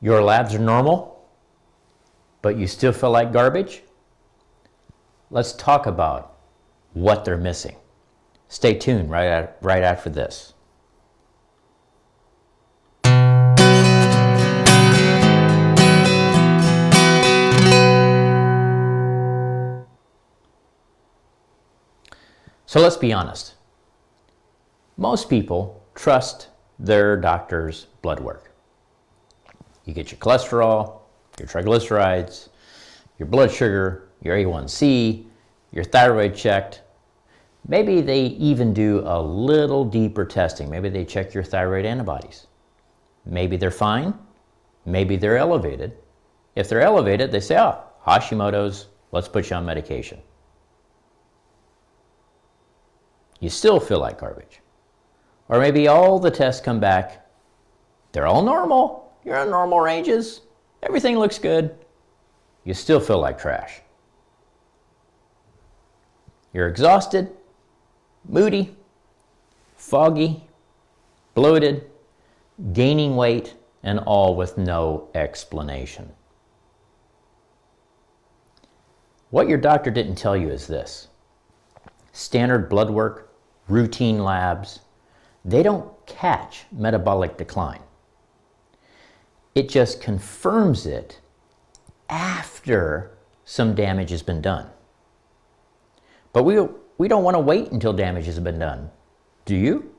Your labs are normal, but you still feel like garbage? Let's talk about what they're missing. Stay tuned right after this. So let's be honest. Most people trust their doctor's blood work. You get your cholesterol, your triglycerides, your blood sugar, your A1C, your thyroid checked. Maybe they even do a little deeper testing. Maybe they check your thyroid antibodies. Maybe they're fine. Maybe they're elevated. If they're elevated, they say, oh, Hashimoto's, let's put you on medication. You still feel like garbage. Or maybe all the tests come back, they're all normal. You're in normal ranges. Everything looks good. You still feel like trash. You're exhausted, moody, foggy, bloated, gaining weight, and all with no explanation. What your doctor didn't tell you is this. Standard blood work, routine labs, they don't catch metabolic decline. It just confirms it after some damage has been done. But we don't want to wait until damage has been done, do you?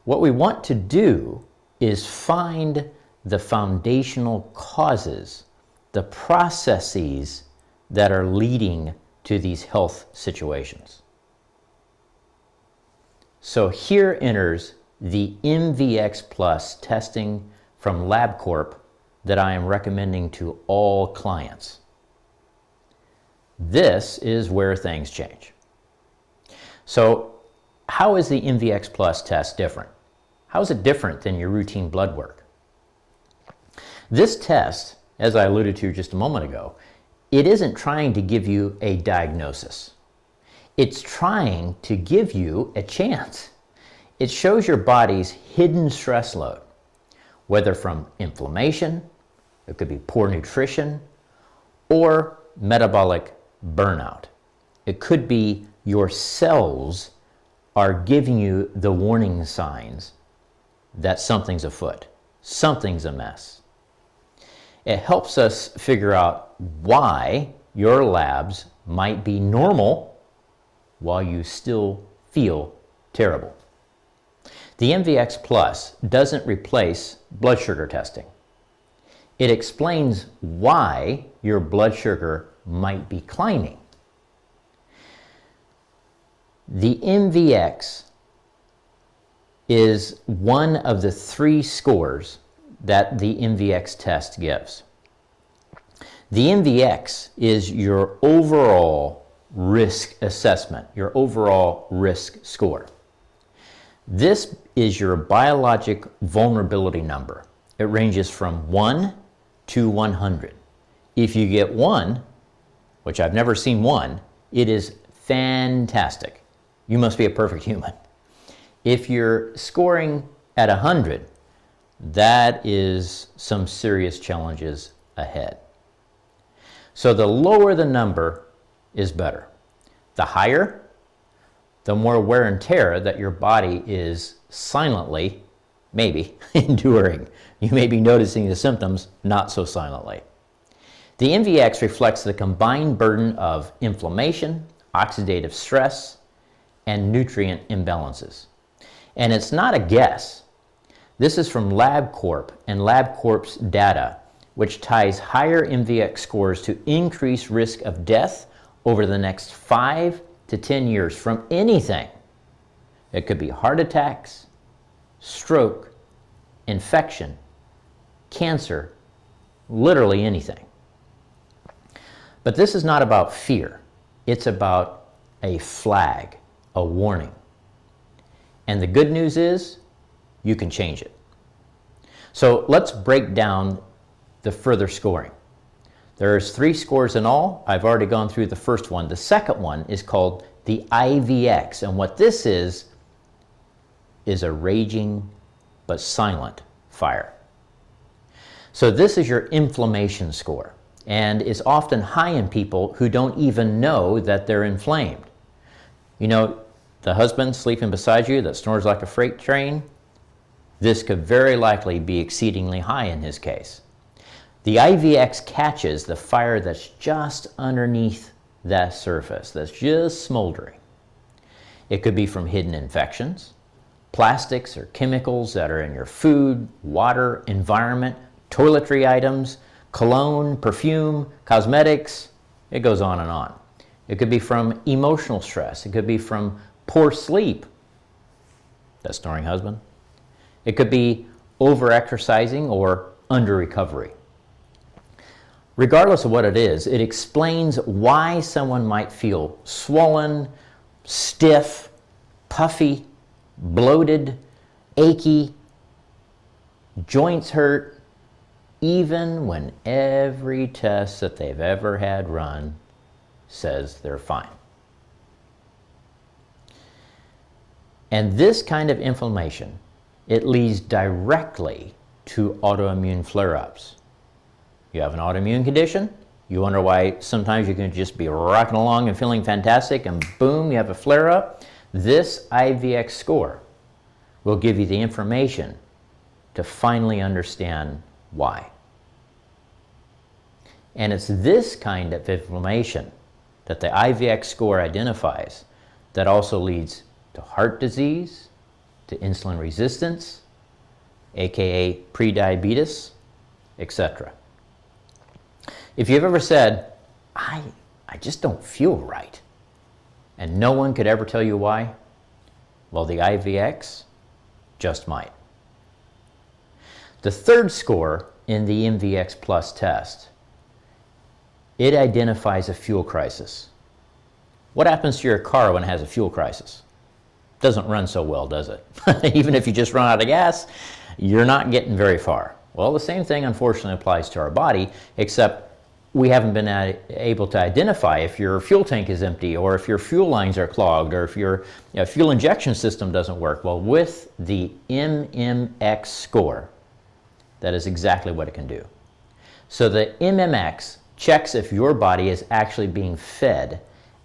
What we want to do is find the foundational causes, the processes that are leading to these health situations. So here enters the MVX Plus testing from LabCorp that I am recommending to all clients. This is where things change. So how is the MVX Plus test different? How is it different than your routine blood work? This test, as I alluded to just a moment ago, it isn't trying to give you a diagnosis. It's trying to give you a chance. It shows your body's hidden stress load, whether from inflammation, it could be poor nutrition, or metabolic burnout. It could be your cells are giving you the warning signs that something's afoot, something's a mess. It helps us figure out why your labs might be normal while you still feel terrible. The MVX Plus doesn't replace blood sugar testing. It explains why your blood sugar might be climbing. The MVX is one of the 3 scores that the MVX test gives. The MVX is your overall risk assessment, your overall risk score. This is your biologic vulnerability number. It ranges from 1 to 100. If you get 1, which I've never seen 1, it is fantastic. You must be a perfect human. If you're scoring at 100, that is some serious challenges ahead. So the lower the number is better. The higher, the more wear and tear that your body is silently, maybe, enduring. You may be noticing the symptoms not so silently. The MVX reflects the combined burden of inflammation, oxidative stress, and nutrient imbalances. And it's not a guess. This is from LabCorp and LabCorp's data, which ties higher MVX scores to increased risk of death over the next 5 to 10 years from anything. It could be heart attacks, stroke, infection, cancer, literally anything. But this is not about fear. It's about a flag, a warning. And the good news is you can change it. So let's break down the further scoring. There's 3 scores in all. I've already gone through the first one. The second one is called the IVX. And what this is a raging but silent fire. So this is your inflammation score, and is often high in people who don't even know that they're inflamed. You know, the husband sleeping beside you that snores like a freight train, this could very likely be exceedingly high in his case. The IVX catches the fire that's just underneath that surface, that's just smoldering. It could be from hidden infections, plastics or chemicals that are in your food, water, environment, toiletry items, cologne, perfume, cosmetics. It goes on and on. It could be from emotional stress. It could be from poor sleep. That snoring husband. It could be over-exercising or under-recovery. Regardless of what it is, it explains why someone might feel swollen, stiff, puffy, bloated, achy, joints hurt, even when every test that they've ever had run says they're fine. And this kind of inflammation, it leads directly to autoimmune flare-ups. You have an autoimmune condition, you wonder why sometimes you can just be rocking along and feeling fantastic, and boom, you have a flare-up. This IVX score will give you the information to finally understand why. And it's this kind of inflammation that the IVX score identifies that also leads to heart disease, to insulin resistance, aka prediabetes, etc. If you've ever said, I just don't feel right, and no one could ever tell you why, well, the IVX just might. The third score in the MVX Plus test, it identifies a fuel crisis. What happens to your car when it has a fuel crisis? Doesn't run so well, does it? Even if you just run out of gas, you're not getting very far. Well, the same thing unfortunately applies to our body, except we haven't been able to identify if your fuel tank is empty, or if your fuel lines are clogged, or if your fuel injection system doesn't work. Well, with the MMX score, that is exactly what it can do. So the MMX checks if your body is actually being fed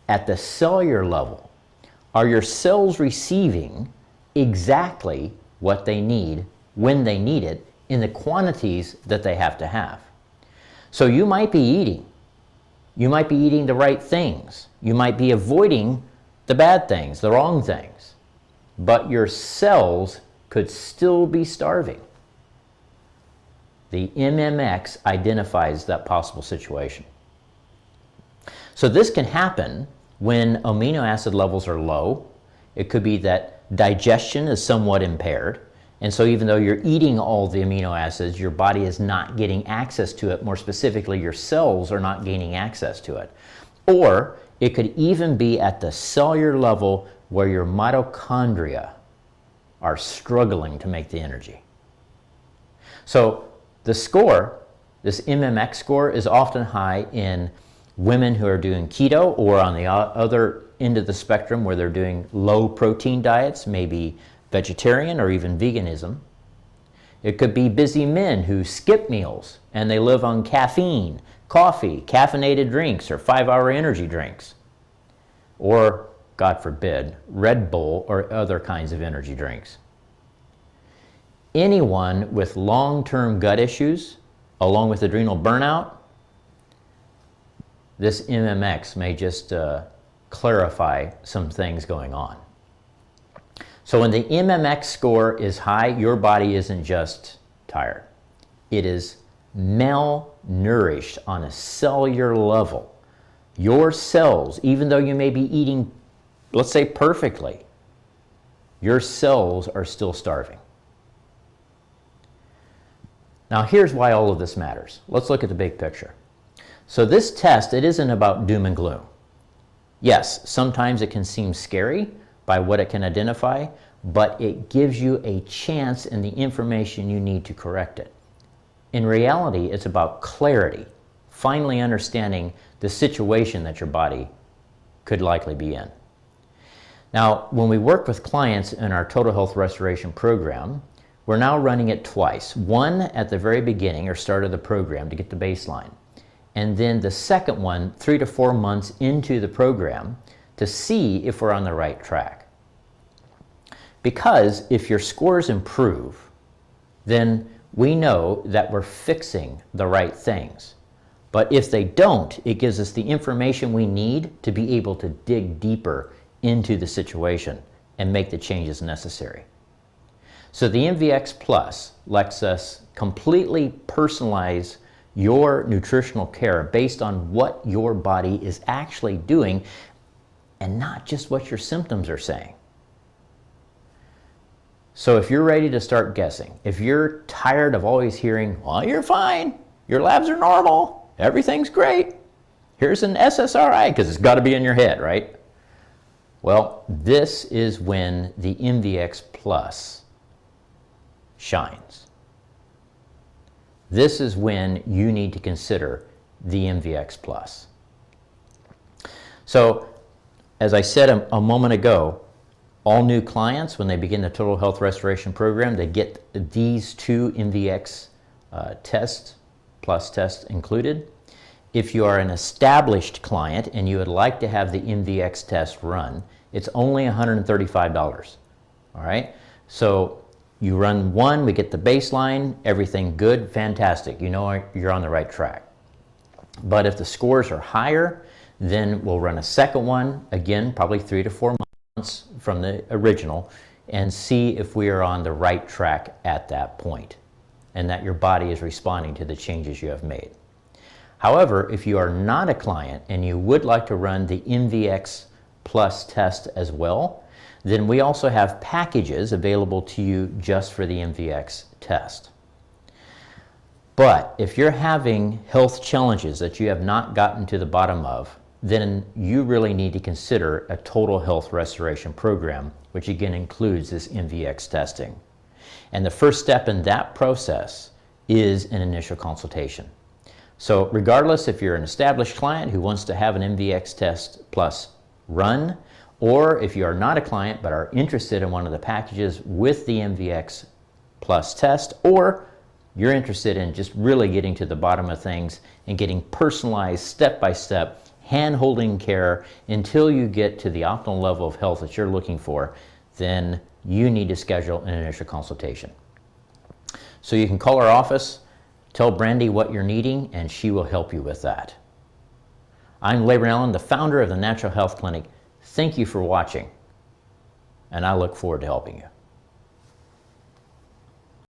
at the cellular level. Are your cells receiving exactly what they need when they need it in the quantities that they have to have? So you might be eating. You might be eating the right things. You might be avoiding the bad things, the wrong things. But your cells could still be starving. The MMX identifies that possible situation. So this can happen when amino acid levels are low. It could be that digestion is somewhat impaired. And so even though you're eating all the amino acids, your body is not getting access to it. More specifically, your cells are not gaining access to it. Or it could even be at the cellular level where your mitochondria are struggling to make the energy. So the score, this MMX score, is often high in women who are doing keto, or on the other end of the spectrum where they're doing low protein diets, maybe vegetarian or even veganism. It could be busy men who skip meals and they live on caffeine, coffee, caffeinated drinks, or 5-hour energy drinks. Or, God forbid, Red Bull or other kinds of energy drinks. Anyone with long-term gut issues, along with adrenal burnout, this MMX may just clarify some things going on. So when the MMX score is high, your body isn't just tired. It is malnourished on a cellular level. Your cells, even though you may be eating, let's say, perfectly, your cells are still starving. Now here's why all of this matters. Let's look at the big picture. So this test, it isn't about doom and gloom. Yes, sometimes it can seem scary by what it can identify, but it gives you a chance and the information you need to correct it. In reality, it's about clarity, finally understanding the situation that your body could likely be in. Now, when we work with clients in our Total Health Restoration program, we're now running it twice. One at the very beginning or start of the program to get the baseline. And then the second one 3 to 4 months into the program to see if we're on the right track. Because if your scores improve, then we know that we're fixing the right things. But if they don't, it gives us the information we need to be able to dig deeper into the situation and make the changes necessary. So the MVX Plus lets us completely personalize your nutritional care based on what your body is actually doing and not just what your symptoms are saying. So if you're ready to start guessing, if you're tired of always hearing, well, you're fine, your labs are normal, everything's great, here's an SSRI, because it's got to be in your head, right? Well, this is when the MVX Plus shines. This is when you need to consider the MVX Plus. So, as I said a moment ago, all new clients, when they begin the Total Health Restoration Program, they get these 2 MVX Plus tests included. If you are an established client and you would like to have the MVX test run, it's only $135. All right? So you run one, we get the baseline, everything good, fantastic. You know you're on the right track. But if the scores are higher, then we'll run a second one, again, probably 3 to 4 months from the original, and see if we are on the right track at that point and that your body is responding to the changes you have made. However, if you are not a client and you would like to run the MVX Plus test as well, then we also have packages available to you just for the MVX test. But if you're having health challenges that you have not gotten to the bottom of, then you really need to consider a total health restoration program, which again includes this MVX testing. And the first step in that process is an initial consultation. So regardless if you're an established client who wants to have an MVX test plus run, or if you are not a client but are interested in one of the packages with the MVX Plus test, or you're interested in just really getting to the bottom of things and getting personalized step-by-step hand-holding care until you get to the optimal level of health that you're looking for, then you need to schedule an initial consultation. So you can call our office, tell Brandy what you're needing, and she will help you with that. I'm Labor Allen, the founder of the Natural Health Clinic. Thank you for watching, and I look forward to helping you.